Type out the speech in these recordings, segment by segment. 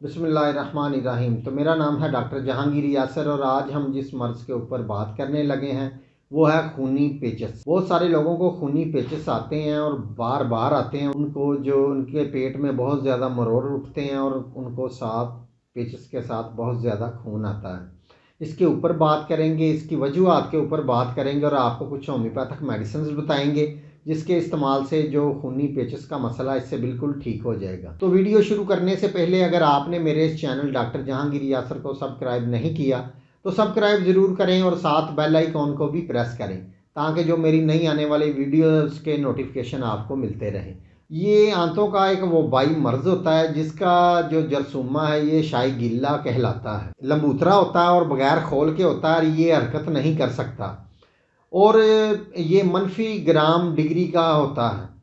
बिस्मिल्लाहिर्रहमानिर्रहीम। तो मेरा नाम है डॉक्टर जहांगीर यासर और आज हम जिस मर्ज़ के ऊपर बात करने लगे हैं वो है खूनी पेचिश। बहुत सारे लोगों को खूनी पेचिश आते हैं और बार बार आते हैं। उनको जो उनके पेट में बहुत ज़्यादा मरोड़ उठते हैं और उनको साथ पेचिश के साथ बहुत ज़्यादा खून आता है। इसके ऊपर बात करेंगे, इसकी वजूहात के ऊपर बात करेंगे और आपको कुछ होम्योपैथिक मेडिसिन बताएंगे जिसके इस्तेमाल से जो खूनी पेचिश का मसला इससे बिल्कुल ठीक हो जाएगा। तो वीडियो शुरू करने से पहले अगर आपने मेरे इस चैनल डॉक्टर जहांगीर यासर को सब्सक्राइब नहीं किया तो सब्सक्राइब ज़रूर करें और साथ बेल आइकॉन को भी प्रेस करें ताकि जो मेरी नई आने वाली वीडियोस के नोटिफिकेशन आपको मिलते रहें। ये आंतों का एक वबाई मर्ज़ होता है जिसका जो जरसूमा है ये शाई गिल्ला कहलाता है। लंबूतरा होता है और बगैर खोल के होता है और ये हरकत नहीं कर सकता और ये मनफी ग्राम डिग्री का होता है।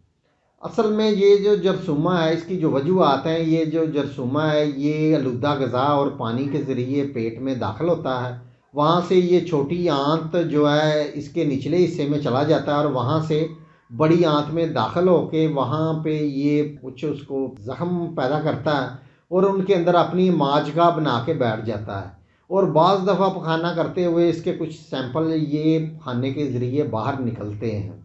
असल में ये जो जरसूमा है इसकी जो वजूहात हैं, ये जो जरसूमा है ये आलूदा ग़िज़ा और पानी के ज़रिए पेट में दाखिल होता है। वहाँ से ये छोटी आंत जो है इसके निचले हिस्से में चला जाता है और वहाँ से बड़ी आंत में दाखिल होके वहाँ पे ये कुछ उसको ज़ख्म पैदा करता है और उनके अंदर अपनी माजगा बना के बैठ जाता है और बाज़ दफ़ा पखाना करते हुए इसके कुछ सैंपल ये खाने के ज़रिए बाहर निकलते हैं।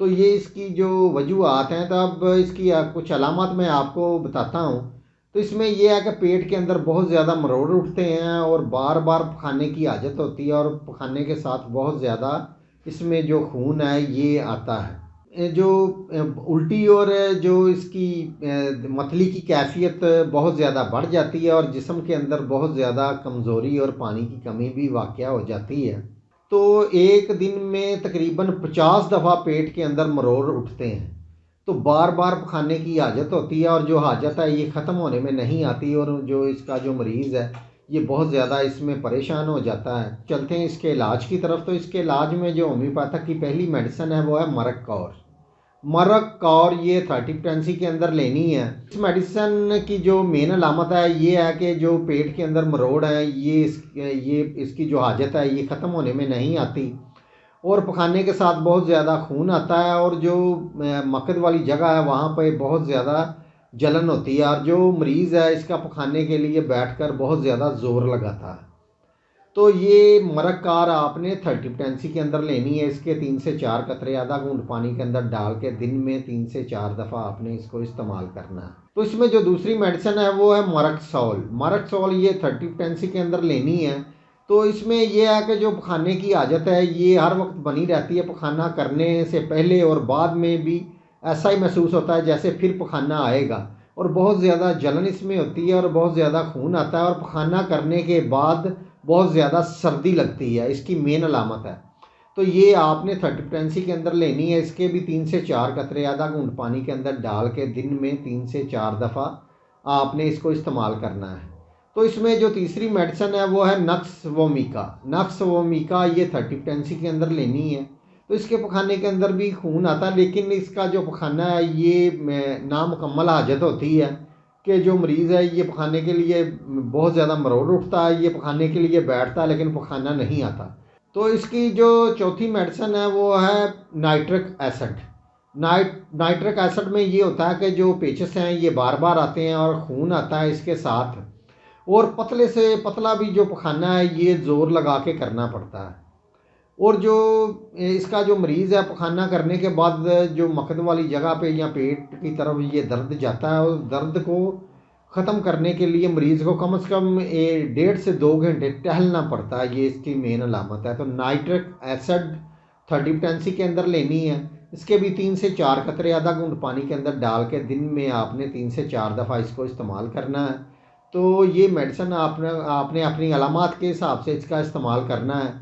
तो ये इसकी जो वजूहात हैं, तो अब इसकी कुछ अलामत मैं आपको बताता हूँ। तो इसमें यह है कि पेट के अंदर बहुत ज़्यादा मरोड़ उठते हैं और बार बार पखाने की आदत होती है और पखाने के साथ बहुत ज़्यादा इसमें जो खून है ये आता है। जो उल्टी और जो इसकी मतली की कैफियत बहुत ज़्यादा बढ़ जाती है और जिस्म के अंदर बहुत ज़्यादा कमज़ोरी और पानी की कमी भी वाक़या हो जाती है। तो एक दिन में तकरीबन 50 दफ़ा पेट के अंदर मरोड़ उठते हैं। तो बार बार पखाने की हाजत होती है और जो हाजत है ये ख़त्म होने में नहीं आती और जो इसका जो मरीज़ है ये बहुत ज़्यादा इसमें परेशान हो जाता है। चलते हैं इसके इलाज की तरफ। तो इसके इलाज में जो होम्योपैथिक की पहली मेडिसिन है वो है मरक कौर। मरक कौर ये 30 पोटेंसी के अंदर लेनी है। इस मेडिसिन की जो मेन अलामत है ये है कि जो पेट के अंदर मरोड़ है ये इसकी जो हाजत है ये ख़त्म होने में नहीं आती और पखाने के साथ बहुत ज़्यादा खून आता है और जो मकद वाली जगह है वहाँ पे बहुत ज़्यादा जलन होती है और जो मरीज़ है इसका पखाने के लिए बैठकर बहुत ज़्यादा ज़ोर लगाता है। तो ये मरक कार आपने 30 पोटेंसी के अंदर लेनी है। इसके 3 से 4 कतरे आधा घूंट पानी के अंदर डाल के दिन में 3 से 4 दफ़ा आपने इसको इस्तेमाल करना है। तो इसमें जो दूसरी मेडिसिन है वो है मरक्सोल। मरक्सोल ये 30 पोटेंसी के अंदर लेनी है। तो इसमें यह है कि जो पखाने की आदत है ये हर वक्त बनी रहती है। पखाना करने से पहले और बाद में भी ऐसा ही महसूस होता है जैसे फिर पखाना आएगा और बहुत ज़्यादा जलन इसमें होती है और बहुत ज़्यादा खून आता है और पखाना करने के बाद बहुत ज़्यादा सर्दी लगती है, इसकी मेन अलामत है। तो ये आपने 30 पोटेंसी के अंदर लेनी है। इसके भी 3 से 4 कतरे आधा घूंट पानी के अंदर डाल के दिन में 3 से 4 दफ़ा आपने इसको इस्तेमाल करना है। तो इसमें जो तीसरी मेडिसिन है वो है नक्स वोमिका। नक्स वोमिका ये 30 पोटेंसी के अंदर लेनी है। तो इसके पखाने के अंदर भी खून आता है लेकिन इसका जो पखाना है ये नामुकम्मल हाजत होती है कि जो मरीज़ है ये पखाने के लिए बहुत ज़्यादा मरोड़ उठता है, ये पखाने के लिए बैठता है लेकिन पखाना नहीं आता। तो इसकी जो चौथी मेडिसिन है वो है नाइट्रिक एसिड। नाइट्रिक एसिड में ये होता है कि जो पेचिश हैं ये बार बार आते हैं और खून आता है इसके साथ और पतले से पतला भी जो पखाना है ये ज़ोर लगा के करना पड़ता है। और जो इसका जो मरीज़ है पखाना करने के बाद जो मकद वाली जगह पे या पेट की तरफ ये दर्द जाता है, उस दर्द को ख़त्म करने के लिए मरीज़ को कम से कम 1.5 से 2 घंटे टहलना पड़ता है। ये इसकी मेन अलामत है। तो नाइट्रिक एसिड 30 पोटेंसी के अंदर लेनी है। इसके भी 3 से 4 कतरे आधा घूंट पानी के अंदर डाल के दिन में आपने 3 से 4 दफ़ा इसको इस्तेमाल करना है। तो ये मेडिसिन आपने अपनी अलामात के हिसाब से इसका इस्तेमाल करना है।